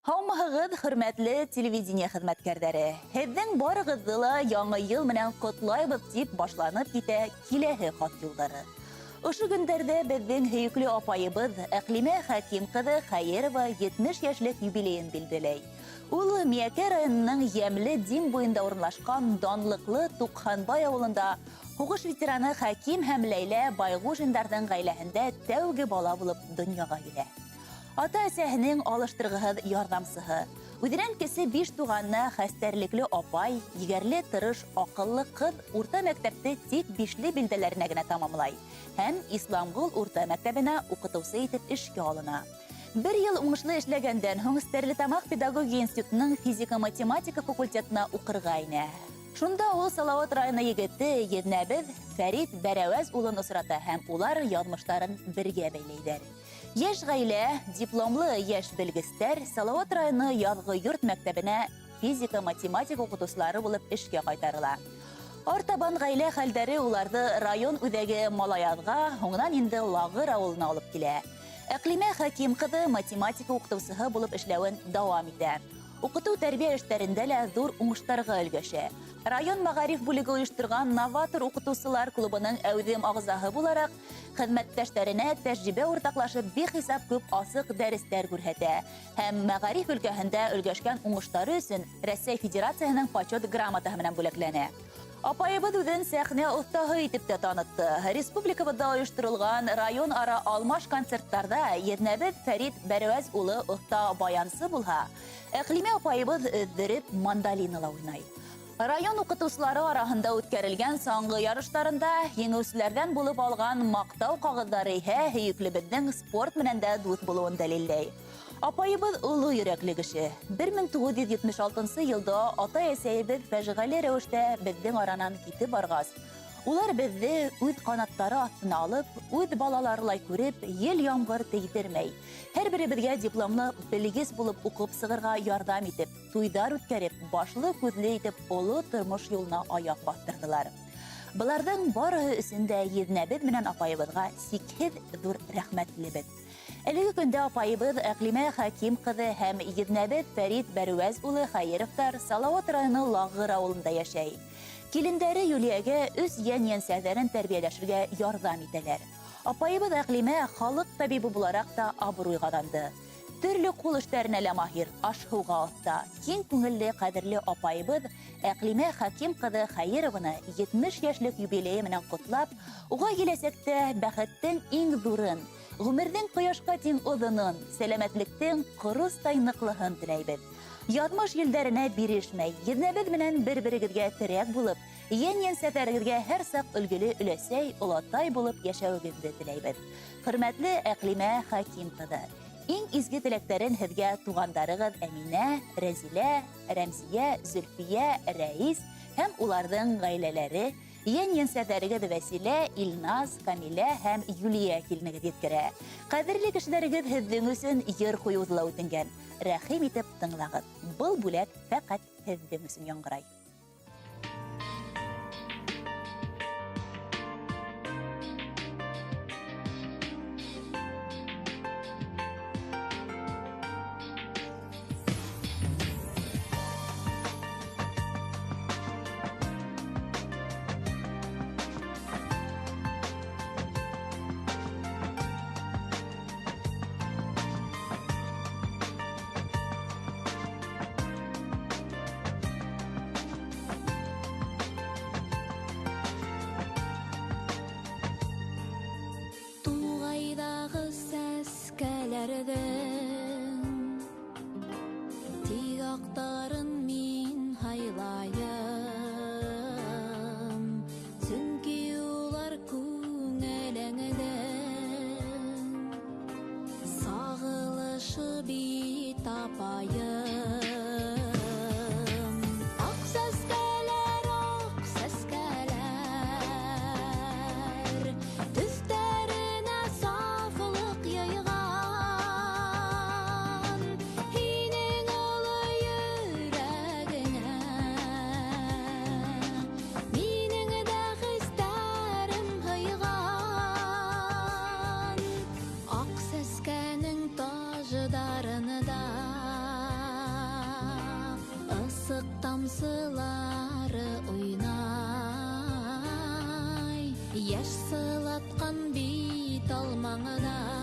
Һаумыһығыҙ, хөрмәтле телевидение хеҙмәткәрҙәре. Һеҙҙең барығыҙҙы ла яңы йыл менән ҡотлайбыҙ тип башланып китә киләһе хат юлдары. Ошо көндәрҙә беҙҙең һөйөклө апайыбыҙ Әҡлимә Хәким ҡыҙы Хәйерова 70 йәшлек юбилейын билдәләй. Ул Миәкә районының Йәмле Дим буйында урынлашҡан данлыҡлы Туҡһанбай ауылында һуғыш ветераны Хәким һәм Ләйлә Байгужиндарҙың ғаиләһендә тәүге бала булып донъяға килә. Ата-әсәһенең алыштырғыһыҙ ярҙамсыһы. Үҙенән кесе 5 туғанына хәстәрлекле апай, егәрле тырыш, аҡыллы ҡыҙ урта мәктәпте тик 5-ле билдәләренә генә тамамлай һәм Исламғол урта мәктәбенә уҡытыусы итеп эшкә алына. 1 йыл уңышлы эшләгәндән һуң Стәрлетамаҡ педагогия институтының физика-математика факультетына уҡырға инә. Шунда ул Салауат районы егете Еҙнәбеҙ Фәрит Бәрәүәз улын осрата һәм улар яҙмыштарын бергә бәйләйҙәр. Йәш ғаилә, дипломлы йәш белгестәр Салауат районы яҙғы йорт мәктәбенә физика-математика уҡытыусылары булып эшкә ҡайтарыла. Артабан ғаилә хәлдәре уларҙы район үҙәге Малаяҙға, һуңынан инде Лағыр ауылына алып килә. Әҡлимә Хәким ҡыҙы математика уҡытыусыһы булып эшләүен дауам итә. Уҡытыу тәрбиә эштәрендә лә ҙур уңыштарға өлгәшә. Район мәғариф бүлеге ойошторған новатор уҡытыусылар клубының әүҙем ағзаһы булараҡ, хеҙмәттәштәренә тәжрибә уртаҡлашып бихисап күп асыҡ дәрестәр күрһәтә һәм мәғариф өлкәһендә өлгәшкән уңыштары өсөн Рәсәй Федерацияһының почет грамотаһы менән бүләкләнә. Апайыбыҙ үҙен сәхнә оҫтаһы итеп тә танытты. Республикабыҙҙа ойошторолған район ара алмаш концерттарҙа Еҙнәбеҙ Фәрит Бәрәүәз улы оҫта баянсы булһа, Әҡлимә апайыбыҙ өҙҙөрөп мандолинала уйнай. Район уҡытыусылары араһында үткәрелгән саңғы ярыштарында еңеүселәрҙән булып алған маҡтау ҡағыҙҙары иһә һөйөклебеҙҙең спорт менән дә дуҫ булыуын дәлилләй. Апайыбыҙ оло йөрәкле кеше. 1976 йылда ата-әсәйебеҙ фәжиғәле рәүештә беҙҙең аранан китеп барғас, улар беҙҙе үҙ ҡанаттары аҫтына алып, үҙ балаларылай күреп, ел-ямғыр тейҙермәй, һәр беребеҙгә дипломлы белгес булып уҡып сығырға ярҙам итеп, туйҙар үткәреп, башлы күҙле итеп, оло тормош юлына аяҡ баҫтырҙылар. Быларҙың барыһы өсөн дә Еҙнәбеҙ менән апайыбыҙға сикһеҙ ҙур рәхмәтлебеҙ. Әлеге көндә апайыбыҙ Әҡлимә Хәким ҡыҙы һәм Еҙнәбеҙ Фәрит Бәрәүәз улы Хәйеровтар Салауат районы Лағыр ауылында йәшәй. Килендәре Юлиәгә 3 йән-йәнсәҙәрен тәрбиәләшергә ярҙам итәләр. Апайыбыҙ Әҡлимә халыҡ табибы булараҡ та абруй ҡаҙанды. Төрлө ҡул эштәренә лә маһир, аш-һыуға оҫта. Киң күңелле, ҡәҙерле апайыбыҙ Әҡлимә Хәким ҡыҙы Хәйерованы 70 йәшлек юбилейы менән ҡотлап, уға киләсәктә бәхеттең иң ҙурын, ғүмерҙең ҡояшҡа тиң оҙонон, сәләмәтлектең ҡоростай ныҡлыһын теләйбеҙ. Яҙмыш елдәренә бирешмәй, Еҙнәбеҙ менән бер-берегеҙгә терәк булып, йән-йәнсәҙәрегеҙгә һәр саҡ өлгөлө өләсәй, олатай булып йәшәүегеҙҙе теләйбеҙ. Хөрмәтле Әҡлимә Хәким ҡыҙы, иң изге теләктәрен һеҙгә туғандарығыҙ Әминә, Рәзилә, Рәмзиә, Зөлфиә, Рәис һәм уларҙың ғаиләләре, йән-йәнсәҙәрегеҙ Вәсилә, Илназ, Камилә һәм Юлия киленегеҙ еткерә. Ҡәҙерле кешеләрегеҙ һеҙҙең өсөн йыр ҡуйыуҙы ла үтенгән. Рәхим итеп тыңлағыҙ. Был бүләк фәҡәт һеҙҙең өсөн яңғырай. Тик аҡтарын мин һайлайым, сөнки улар күңелеңдә сағылышы бит апайым. Аҡ сәскәләр, төҫтәренә сафлыҡ йыйған. Сәскәнең тажыдарыны да Ысык тамсылары уйнай, яш сылаткан бит алмаңына.